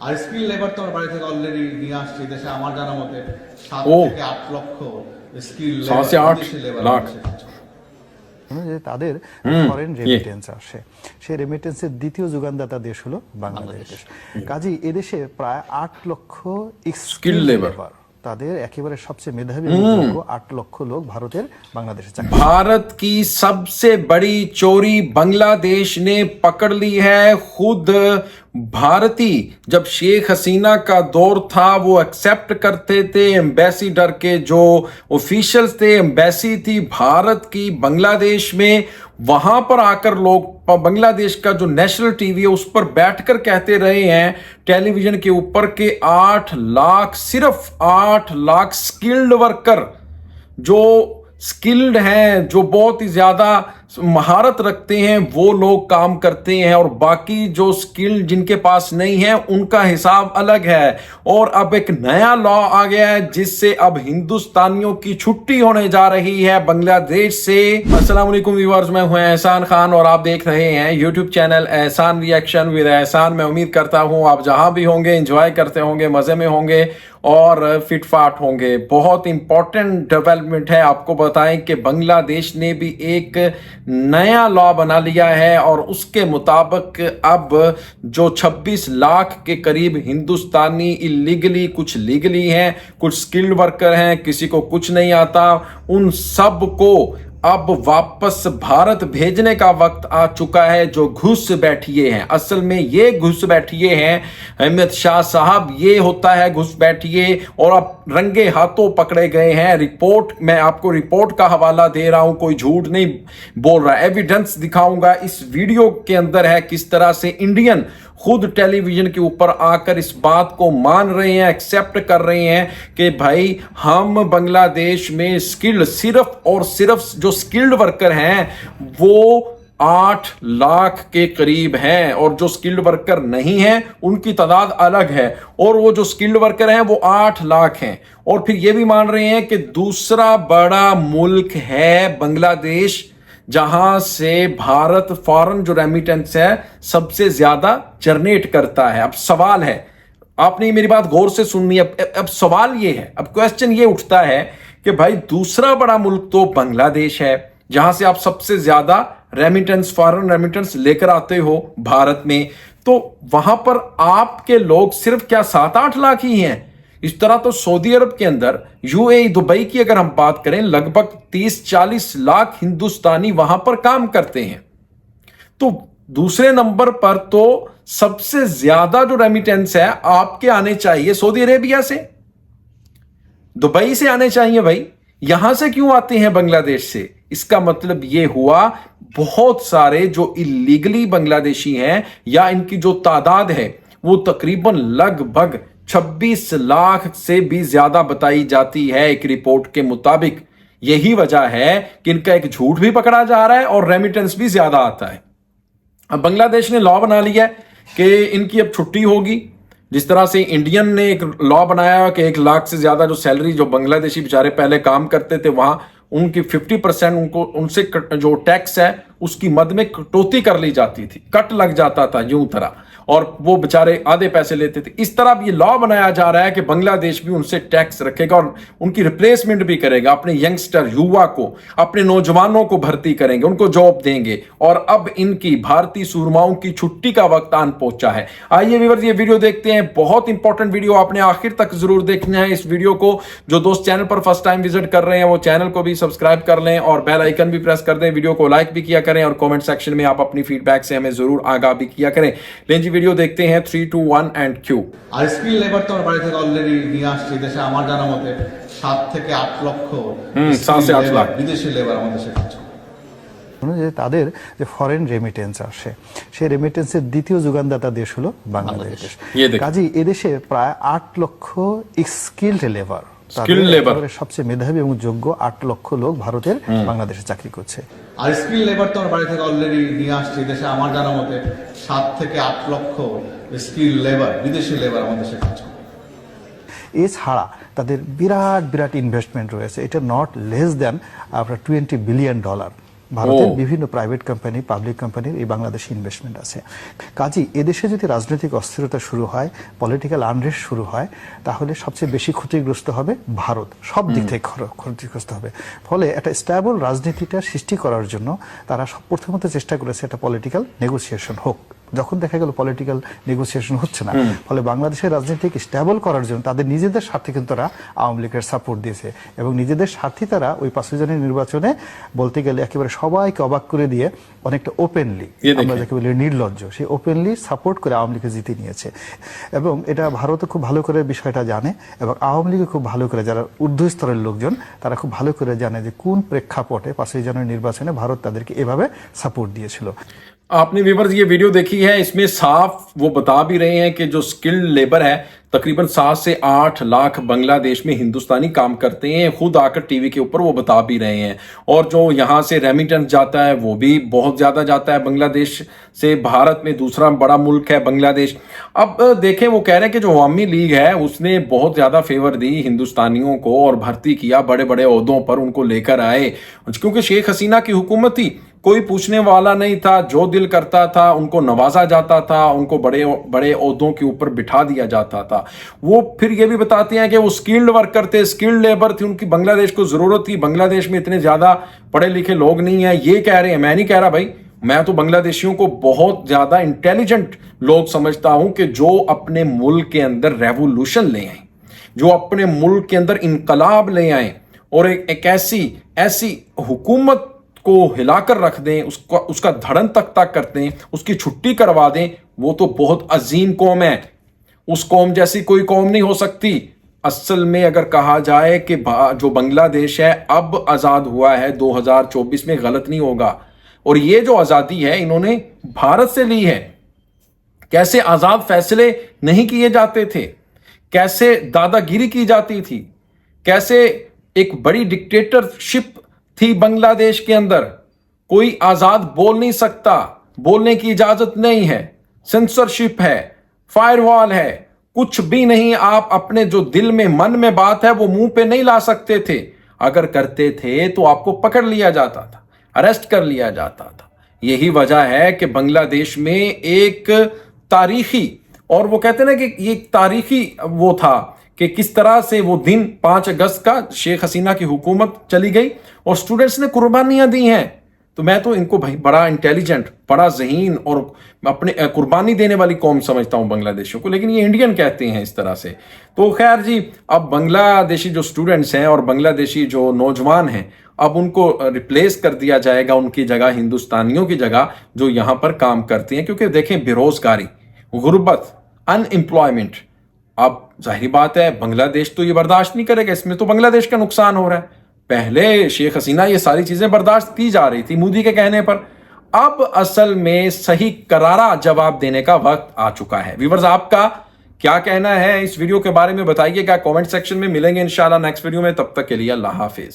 আর skill labour তো আমার বাড়ি থেকে অলরেডি নিয়ে আসছি দেশে আমার জানা মতে 7 থেকে 8 লক্ষ স্কিল লেবার যে তাদের ফরেন রেমিটেন্স আসে, সেই রেমিটেন্সের দ্বিতীয় যোগানদাতা দেশ হলো বাংলাদেশ। কাজেই এদেশে প্রায় 8 লক্ষ স্কিল লেবার, তাদের একেবারে সবচেয়ে মেধাবী 8 লক্ষ লোক ভারতের বাংলাদেশে চাকরি। भारत की सबसे बड़ी चोरी बांग्लादेश ने पकड़ ली है। खुद भारतीय जब शेख हसीना का दौर था वो एक्सेप्ट करते थे, एम्बेसीडर के जो ऑफिशियल्स थे, एम्बेसी थी भारत की बांग्लादेश में, वहां पर आकर लोग बांग्लादेश का जो नेशनल टीवी है उस पर बैठकर कहते रहे हैं टेलीविजन के ऊपर के 8 लाख, सिर्फ 8 लाख स्किल्ड वर्कर जो स्किल्ड हैं, जो बहुत ही ज्यादा महारत रखते हैं, वो लोग काम करते हैं और बाकी जो स्किल जिनके पास नहीं है उनका हिसाब अलग है। और अब एक नया लॉ आ गया है जिससे अब हिंदुस्तानियों की छुट्टी होने जा रही है बांग्लादेश से। अस्सलाम वालेकुम व्यूअर्स, मैं हूं एहसान खान और आप देख रहे हैं यूट्यूब चैनल एहसान रिएक्शन विद एहसान। मैं उम्मीद करता हूं आप जहां भी होंगे एंजॉय करते होंगे, मजे में होंगे और फिटफाट होंगे। बहुत इंपॉर्टेंट डेवलपमेंट है, आपको बताएं कि बांग्लादेश ने भी एक नया लॉ बना लिया है और उसके मुताबिक अब जो 26 लाख के करीब हिंदुस्तानी इलीगली, कुछ लीगली हैं, कुछ स्किल्ड वर्कर हैं, किसी को कुछ नहीं आता, उन सब को अब वापस भारत भेजने का वक्त आ चुका है। जो घुस बैठिए हैं, असल में ये घुस बैठिए हैं अमित शाह साहब, ये होता है घुस बैठिए, और अब रंगे हाथों पकड़े गए हैं। रिपोर्ट, मैं आपको रिपोर्ट का हवाला दे रहा हूं, कोई झूठ नहीं बोल रहा, एविडेंस दिखाऊंगा। इस वीडियो के अंदर है किस तरह से इंडियन खुद टेलीविजन के ऊपर आकर इस बात को मान रहे हैं, एक्सेप्ट कर रहे हैं कि भाई हम बांग्लादेश में स्किल्ड, सिर्फ और सिर्फ जो स्किल्ड वर्कर हैं वो 8 लाख के करीब हैं, और जो स्किल्ड वर्कर नहीं हैं उनकी तादाद अलग है, और वो जो स्किल्ड वर्कर हैं वो 8 लाख हैं। और फिर ये भी मान रहे हैं कि दूसरा बड़ा मुल्क है बांग्लादेश, जहां से भारत फॉरेन जो रेमिटेंस है सबसे ज्यादा जनरेट करता है। अब सवाल है, आपने मेरी बात गौर से सुननी है। अब सवाल ये है, अब क्वेश्चन ये उठता है कि भाई दूसरा बड़ा मुल्क तो बांग्लादेश है, जहां से आप सबसे ज्यादा रेमिटेंस, फॉरेन रेमिटेंस लेकर आते हो भारत में, तो वहां पर आपके लोग सिर्फ क्या 7-8 लाख ही हैं? इस तरह तो सऊदी अरब के अंदर, यूएई, दुबई की अगर हम बात करें, लगभग 30-40 लाख हिंदुस्तानी वहां पर काम करते हैं। तो दूसरे नंबर पर तो सबसे ज्यादा जो रेमिटेंस है आपके आने चाहिए सऊदी अरेबिया से, दुबई से आने चाहिए। भाई यहां से क्यों आते हैं बांग्लादेश से? इसका मतलब यह हुआ बहुत सारे जो इलीगली बांग्लादेशी हैं, या इनकी जो तादाद है वो तकरीबन लगभग 26 लाख से भी ज्यादा बताई जाती है एक रिपोर्ट के मुताबिक। यही वजह है कि इनका एक झूठ भी पकड़ा जा रहा है और रेमिटेंस भी ज्यादा आता है। अब बांग्लादेश ने लॉ बना लिया है कि इनकी अब छुट्टी होगी। जिस तरह से इंडियन ने एक लॉ बनाया कि 1 लाख से ज्यादा जो सैलरी जो बांग्लादेशी बेचारे पहले काम करते थे, वहां उनकी 50% उनको, उनसे जो टैक्स है उसकी मद में कटौती कर ली जाती थी, कट लग जाता था यूं तरह, और वो बेचारे आधे पैसे लेते थे। इस तरह ये लॉ बनाया जा रहा है कि बांग्लादेश भी उनसे टैक्स रखेगा और उनकी रिप्लेसमेंट भी करेगा। अपने यंगस्टर, युवा को, अपने नौजवानों को भर्ती करेंगे, उनको जॉब देंगे, और अब इनकी भारतीय सूरमाओं की छुट्टी का वक्त आन पहुंचा है। आइए व्यूअर्स ये वीडियो देखते हैं, बहुत इंपॉर्टेंट वीडियो, आपने आखिर तक जरूर देखना है इस वीडियो को। जो दोस्त चैनल पर फर्स्ट टाइम विजिट कर रहे हैं वो चैनल को भी सब्सक्राइब कर लें और बेल आइकन भी प्रेस कर दें, वीडियो को लाइक भी किया करें, और कमेंट सेक्शन में आप अपनी फीडबैक से हमें जरूर आगाह भी किया करें। लें जी वीडियो देखते हैं, 3, 2, 1 एंड क्यू। আর স্কিল লেবার তো আমার বাড়ি থেকে অলরেডি নিয়ে আসছি দেশে আমার জানা মতে 7 থেকে 8 লক্ষ 7 से 8 লাখ বিদেশি লেবার আমাদের দেশে কাজ করে। যে তাদের যে ফরেন রেমিটেন্স আসে, সেই রেমিটেন্সের দ্বিতীয় যোগানদাতা দেশ হলো বাংলাদেশ। কাজেই এদেশে প্রায় 8 লক্ষ স্কিল্ড লেবার, সবচেয়ে মেধাবী এবং যোগ্য 8 লক্ষ লোক ভারতের বাংলাদেশে চাকরি করছে। আর স্কিল লেবার তো আমার বাড়ি থেকে অলরেডি নিয়ে আসছি দেশে আমার জানা মতে 7 থেকে 8 লক্ষ স্কিল লেবার, বিদেশি লেবার আমাদের দেশে কাজ করে। এছাড়া তাদের বিরাট বিরাট ইনভেস্টমেন্ট রয়েছে, এটা নট লেস দ্যান আপনার $20 বিলিয়ন। ভারতের বিভিন্ন প্রাইভেট কোম্পানি, পাবলিক কোম্পানির এই বাংলাদেশে ইনভেস্টমেন্ট আছে। কাজেই এদেশে যদি রাজনৈতিক অস্থিরতা শুরু হয়, পলিটিক্যাল আনরেস্ট শুরু হয়, তাহলে সবচেয়ে বেশি ক্ষতিগ্রস্ত হবে ভারত, সব দিক থেকে ক্ষতিগ্রস্ত হবে। ফলে একটা স্ট্যাবল রাজনীতিটা সৃষ্টি করার জন্য তারা প্রথমত চেষ্টা করেছে একটা পলিটিক্যাল নেগোসিয়েশন হোক। যখন দেখা গেল পলিটিক্যাল নেগোসিয়েশন হচ্ছে না, ফলে বাংলাদেশের রাজনীতিকে স্ট্যাবল করার জন্য তাদের নিজেদের স্বার্থে কিন্তু তারা আওয়ামী লীগের সাপোর্ট দিয়েছে এবং নিজেদের স্বার্থে তারা ওই 5 জনের নির্বাচনে বলতে গেলে একেবারে সবাইকে অবাক করে দিয়ে অনেকটা ওপেনলি, আমরা যাকে বলি নির্লজ্জ, সেই ওপেনলি সাপোর্ট করে আওয়ামী লীগকে জিতে নিয়েছে। এবং এটা ভারতও খুব ভালো করে বিষয়টা জানে এবং আওয়ামী লীগও খুব ভালো করে, যারা ঊর্ধ্ব স্তরের লোকজন তারা খুব ভালো করে জানে যে কোন প্রেক্ষাপটে 5 জানুয়ারি নির্বাচনে ভারত তাদেরকে এভাবে সাপোর্ট দিয়েছিল। आपने व्यूअर्स ये वीडियो देखी है, इसमें साफ वो बता भी रहे हैं कि जो स्किल्ड लेबर है तकरीबन 7 से 8 लाख बांग्लादेश में हिंदुस्तानी काम करते हैं। खुद आकर टीवी के ऊपर वो बता भी रहे हैं। और जो यहाँ से रेमिटेंस जाता है वो भी बहुत ज्यादा जाता है बांग्लादेश से। भारत में दूसरा बड़ा मुल्क है बांग्लादेश। अब देखें, वो कह रहे हैं कि जो अवामी लीग है उसने बहुत ज्यादा फेवर दी हिंदुस्तानियों को और भर्ती किया, बड़े बड़े ओहदों पर उनको लेकर आए, क्योंकि शेख हसीना की हुकूमत थी, कोई पूछने वाला नहीं था, जो दिल करता था उनको नवाजा जाता था, उनको बड़े बड़े ओहदों के ऊपर बिठा दिया जाता था। वो फिर ये भी बताते हैं कि वो स्किल्ड वर्कर थे, स्किल्ड लेबर थी, उनकी बांग्लादेश को जरूरत थी, बांग्लादेश में इतने ज्यादा पढ़े लिखे लोग नहीं है। ये कह रहे हैं, मैं नहीं कह रहा भाई, मैं तो बांग्लादेशियों को बहुत ज्यादा इंटेलिजेंट लोग समझता हूं कि जो अपने मुल्क के अंदर रेवोल्यूशन ले आए, जो अपने मुल्क के अंदर इनकलाब ले आए और एक ऐसी हुकूमत को हिलाकर रख दें, उसका धड़न तख्ता कर दें, उसकी छुट्टी करवा दें, वो तो बहुत अजीम कौम है। उस कौम जैसी कोई कौम नहीं हो सकती। असल में अगर कहा जाए कि जो बांग्लादेश है अब आजाद हुआ है 2024 में, गलत नहीं होगा। और ये जो आजादी है इन्होंने भारत से ली है। कैसे आजाद फैसले नहीं किए जाते थे, कैसे दादागिरी की जाती थी, कैसे एक बड़ी डिक्टेटरशिप थी बांग्लादेश के अंदर। कोई आजाद बोल नहीं सकता, बोलने की इजाजत नहीं है, सेंसरशिप है, फायरवॉल है, कुछ भी नहीं। आप अपने जो दिल में मन में बात है वो मुंह पे नहीं ला सकते थे। अगर करते थे तो आपको पकड़ लिया जाता था, अरेस्ट कर लिया जाता था। यही वजह है कि बांग्लादेश में एक तारीखी, और वो कहते ना कि ये तारीखी वो था कि किस तरह से वो दिन 5 अगस्त का शेख हसीना की हुकूमत चली गई और स्टूडेंट्स ने कुर्बानियां दी हैं। तो मैं तो इनको भाई बड़ा इंटेलिजेंट, बड़ा ज़हीन और अपने कुर्बानी देने वाली कौम समझता हूं बांग्लादेशियों को, लेकिन ये इंडियन कहते हैं इस तरह से। तो खैर जी, अब बांग्लादेशी जो स्टूडेंट्स हैं और बांग्लादेशी जो नौजवान हैं, अब उनको रिप्लेस कर दिया जाएगा उनकी जगह हिंदुस्तानियों की जगह जो यहां पर काम करती हैं। क्योंकि देखें, बेरोजगारी, गुर्बत, अनएम्प्लॉयमेंट, अब जाहिर बात है बांग्लादेश तो ये बर्दाश्त नहीं करेगा। इसमें तो बांग्लादेश का नुकसान हो रहा है। पहले शेख हसीना ये सारी चीजें बर्दाश्त की जा रही थी मोदी के कहने पर। अब असल में सही करारा जवाब देने का वक्त आ चुका है। व्यूअर्स, आपका क्या कहना है इस वीडियो के बारे में बताइएगा कमेंट सेक्शन में। मिलेंगे इंशाल्लाह नेक्स्ट वीडियो में, तब तक के लिए अल्लाह हाफिज।